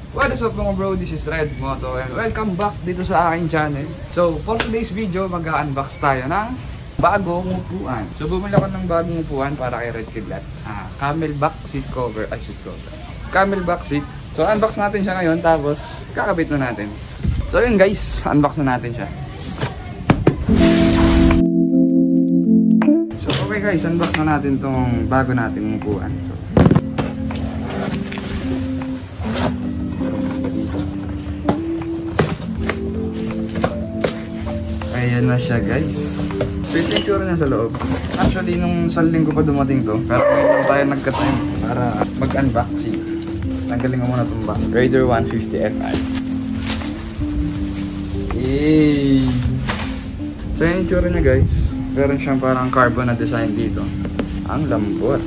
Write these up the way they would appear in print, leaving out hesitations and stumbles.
What is up mga bro, this is Red Moto and welcome back dito sa aking channel. So for today's video, mag-unbox tayo ng bagong upuan. So bumili ako ng bagong upuan para kay Red Kidlat. Camelback seat cover, Camelback seat. So unbox natin siya ngayon tapos kakabit na natin. So yun guys, unbox na natin siya. So okay guys, unbox na natin tong bago nating upuan. Ayan na siya guys. So ito yung tsura niya sa loob. Actually nung sa linggo pa dumating to, pero ngayon lang tayo nagka-time para mag-unboxing. Tanggalin ko muna itong box. Raider 150 Fi. Yay! So yan yung tsura niya guys. Meron siyang parang carbon na design dito. Ang lambot.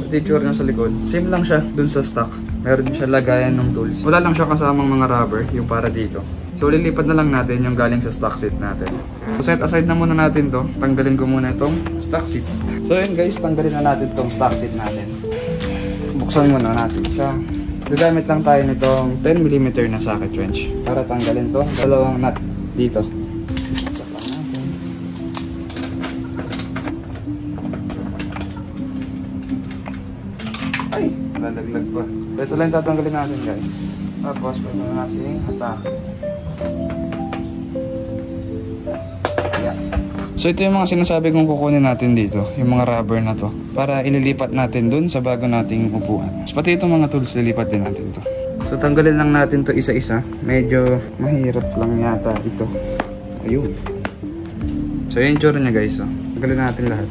Ito yung tsura niya sa likod. Same lang siya dun sa stock. Meron siya lagayan ng tools. Wala lang siya kasamang mga rubber, yung para dito. So lilipat na lang natin yung galing sa stock seat natin. So set aside na muna natin to. Tanggalin ko muna itong stock seat. So yun guys, tanggalin na natin itong stock seat natin. Buksan muna natin siya. Gagamit lang tayo nitong 10mm na socket wrench para tanggalin to. Dalawang nut dito. Saka natin. Ay, lalaglag pa. Ito lang tatanggalin natin guys. Tapos pwede na natin hatake. Yeah. So ito yung mga sinasabi kong kukunin natin dito, yung mga rubber na to, para ililipat natin dun sa bago nating upuan. Pati itong mga tools, lilipat din natin to. So tanggalin lang natin to isa-isa. Medyo mahirap lang yata ito. Ayun. So yun yung tsura niya guys. Oh. Tanggalin natin lahat.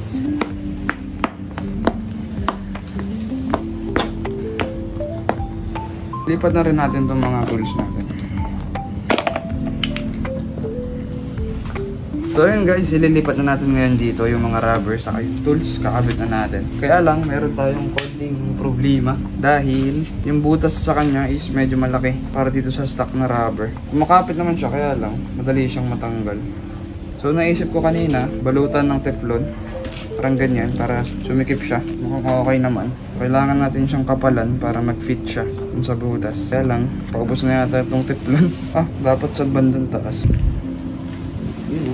Lipat na rin natin itong mga tools natin. So yun guys, ililipat na natin ngayon dito yung mga rubber sa tools, kakabit na natin. Kaya lang, meron tayong konting problema dahil yung butas sa kanya is medyo malaki para dito sa stock na rubber. Kumakapit naman siya, kaya lang, madali siyang matanggal. So naisip ko kanina, balutan ng teflon, parang ganyan, para sumikip siya. Mukhang okay naman. Kailangan natin siyang kapalan para mag-fit siya dun sa butas. Kaya lang, paubos na yata itong teflon. Dapat sa bandang taas. Yun,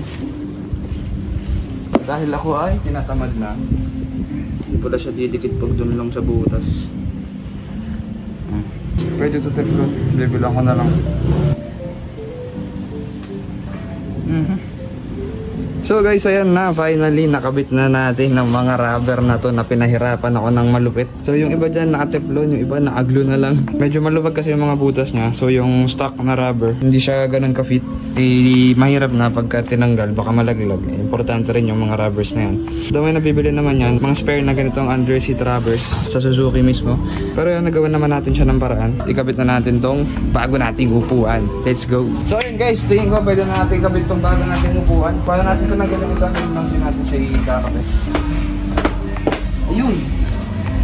dahil ako ay tinatamad na, hindi pala siya didikit pag dumulong sa butas. Pwede ito teflon, bibilang ko na lang. So guys, ayan na, finally nakabit na natin ng mga rubber na to na pinahirapan ako ng malupit. So yung iba dyan naka-teflon, yung iba naka-glue na lang. Medyo malupag kasi yung mga butas niya. So yung stock na rubber, hindi siya ganun ka-fit. Mahirap na pagka tinanggal, baka malaglag. Importante rin yung mga rubbers na yan. Daw may nabibili naman yan, mga spare na ganitong underseat rubbers sa Suzuki mismo. Pero yan, nagawa naman natin siya ng paraan. Ikabit na natin tong bago nating upuan. Let's go! So yun guys, tingin ko pwede na natin kabit tong bago nating upuan. Paano natin ito nagaling sa akin lang din natin siya ikakabit. Ayun!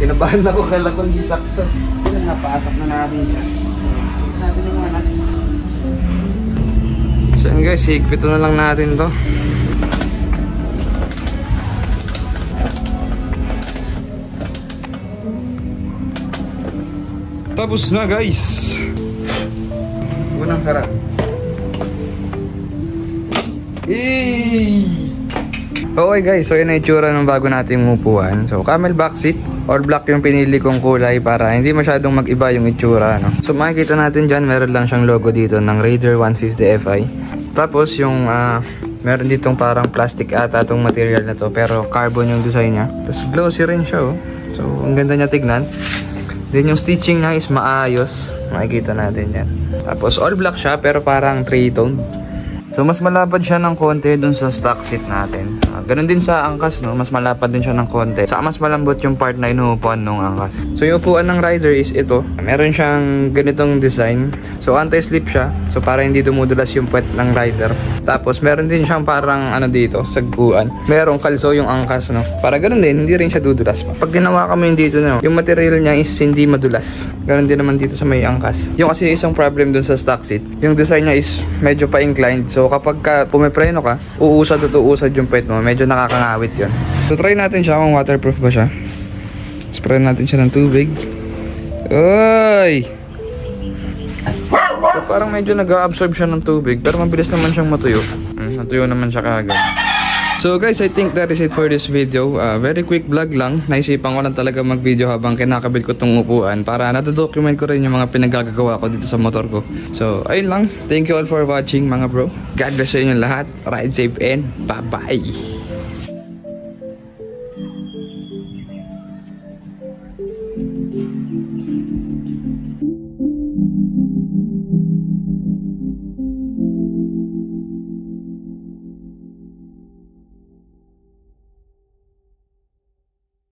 Kinabahan ako, kala ko hindi sakto. Ayun, napaasak na natin siya. So, natin yung mga natin. So yun guys, higpit na lang natin to. Tapos na guys. Unang harap. Okay guys, so yun na itsura ng bago nating upuan. So camelback seat, all black yung pinili kong kulay para hindi masyadong mag-iba yung itsura, no? So makikita natin dyan, meron lang siyang logo dito ng Raider 150 Fi. Tapos yung meron ditong parang plastic ata itong material na to, pero carbon yung design niya. Tapos glossy rin siya, oh. So ang ganda niya tignan. Then yung stitching niya is maayos, makikita natin yan. Tapos all black siya pero parang 3-tone. So mas malapad siya ng konti dun sa stock seat natin. Ganun din sa angkas, no? Mas malapad din siya ng konti. Saka mas malambot yung part na inuupuan ng angkas. So yung upuan ng rider is ito. Meron siyang ganitong design. So anti-slip siya. So para hindi dumudulas yung puwet ng rider. Tapos meron din siyang parang ano dito, sagpuan. Merong kalso yung angkas, no? Para ganun din, hindi rin siya dudulas. Pag ginawa kami yung dito, no? Yung material niya is hindi madulas. Ganun din naman dito sa may angkas. Yung kasi isang problem dun sa stock seat, yung design niya is medyo pa-inclined. So kapag pumipreno ka, uusad at uusad yung puwet mo. Medyo nakakangawit yun. So try natin siya kung waterproof ba siya. Spray natin siya ng tubig. Oy! parang medyo nag-absorb siya ng tubig, pero mabilis naman siyang matuyo. Natuyo naman siya kaagad. So guys, I think that is it for this video. Very quick vlog lang. Naisipan ko lang talaga mag-video habang kinakabil ko tong upuan para nadadocument ko rin yung mga pinagagagawa ko dito sa motor ko. So, ayun lang. Thank you all for watching mga bro. God bless sa inyo lahat. Ride safe and bye-bye.